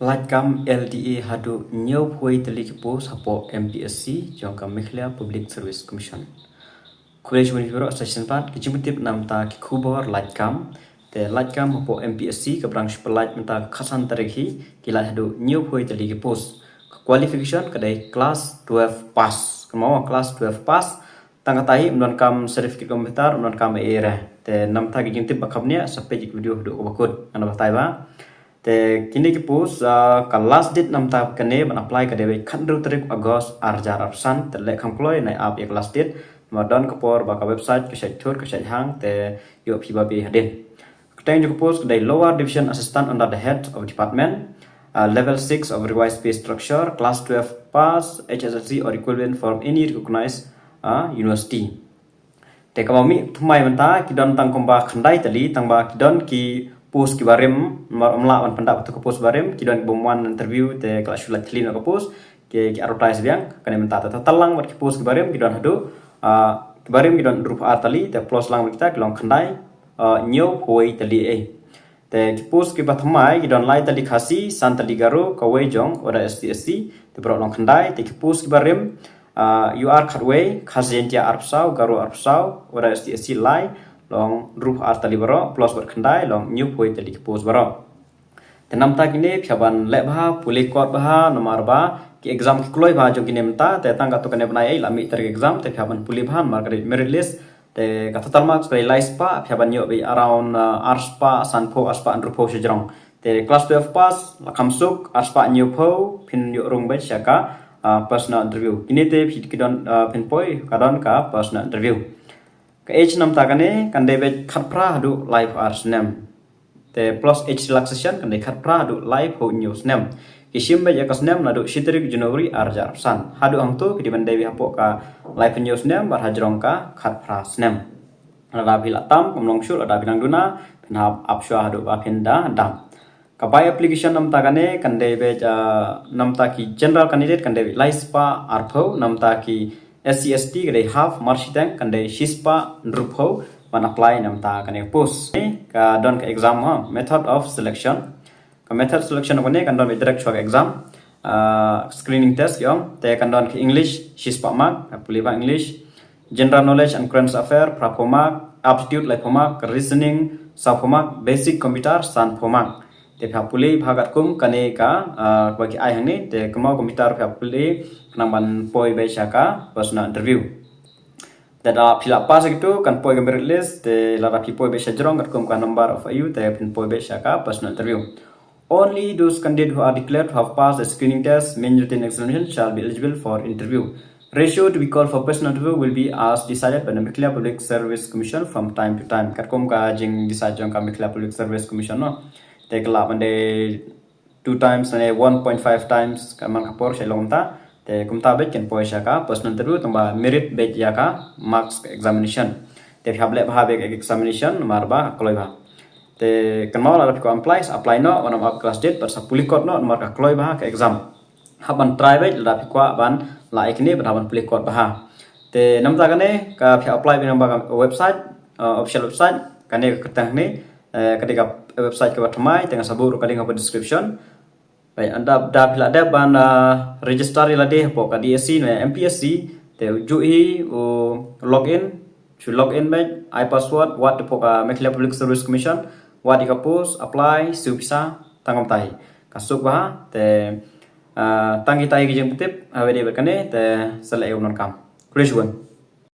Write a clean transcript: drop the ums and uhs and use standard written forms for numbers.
Latkam LDA hadu nyau puai teli kepo sapo MPSC jangka Mekhlia Public Service Commission. College Univero Station 4 kijimutip namta kikubor Latkam te Latkam hapo MPSC kebrang sepelat menta khasan tarikhi kilat hadu nyau puai teli kepo qualification kedai class 12 pass kemau class 12 pass tangkatai mnon kam certificate komputer mnon kam era te namta kijimutip bakapnya sampai jik video hadu bakut ana batai ba te kini kipus ka last date nam ta kane ban apply ka dewe khandru tarik Agos arjar arsan te le khamkloi nai ap ek last date madon kapor ba ka website ka site thur ka site hang te yo phiba be hadin keteng jo kipus dai lower division assistant under the head of department level 6 of revised pay structure class 12 pass HSLC or equivalent from any recognized university te kamami thumai menta kidon tang komba khandai tali tangba kidon ki post ki barem mla wan pendak tu post barem kidon bomwan interview te kelas sulat clean ko post ki advertise biang kane menta ta talang wat ki post ki barem kidon hadu ki barem kidon rup artali te plus lang kita kilong khandai nyo hoi tali te ki post ki bathmai kidon lai tali khasi san tali garo kawai jong ora STSC te bro long khandai te ki post ki barem you are khatway khasentia arpsau garo arpsau ora STSC lai long ruh artali baro plus berkendai long new point tali kepos baro tenam ta kini phaban le bha puli kot bha nomar ba ki exam ki kloi bha jo kini mta te tang ka to kane banai lami tar exam te phaban puli bhan market merit list te ka total marks by lice pa phaban yo be around arspa sanpho aspa andrupo sejrong te class 12 pass lakamsuk arspa new pho phin yo rong ba chaka personal interview kini te phit kidon phin poi kadon ka personal interview ke age nam takane kan debet khatpra hadu live ars nem te plus age relaxation kan de khatpra hadu live ho news nem kisim be yakas nem nadu sitrik Januari arjar san hadu angtu ki diban dewi hapo ka live news nem bar hajrong ka khatpra snem ala bila tam komlong sul ada binang duna pinhap apswa hadu ba pinda dam ka by application nam takane kan debet nam ta ki general candidate kan dewi laispa arpho nam ta ki SCST kadai half marshitang kandai shispa drupho man apply nam ta kane post ka don ka exam method of selection ka method selection kone kan don direct chok exam screening test yong te kan don ki english shispa mark puliba english general knowledge and current affair prapo mark aptitude like mark reasoning sa mark basic computer san mark te phapuli bhagat kum kane ka bagi ai hangni te kemau komputer phapuli naman poi be shaka personal interview dada phila pas gitu kan poi merit list te lara poi be shajrong kum ka number of you te pin poi be shaka personal interview only those candidates who are declared to have passed the screening test main written examination shall be eligible for interview ratio to be called for personal interview will be as decided by the Mekhlia Public Service Commission from time to time kum ka jing decide jong ka Mekhlia Public Service Commission no take la mande 2 times and 1.5 times kaman kapor shelong ta te kumta bet ken poisha ka personal interview tamba merit bet ya ka marks examination te hable bha be examination marba kloi ba te kanmau la ko apply no one of class date per sapulikot no marka kloi ba ka exam haban try bet la ko ban la ikni ban pulikot ba te namta kane ka apply bi namba website official website kane ketang ni ketika website ke pertama tengah sabur kali ngapa description baik anda dah bila ada ban register ila deh pok DSC na MPSC te ujui login to login baik I password what the pok Mekhlia Public Service Commission what di kapus apply su bisa tangam tai kasuk bah te tangi tai kijeng tip awede berkane te selai unon kam kulish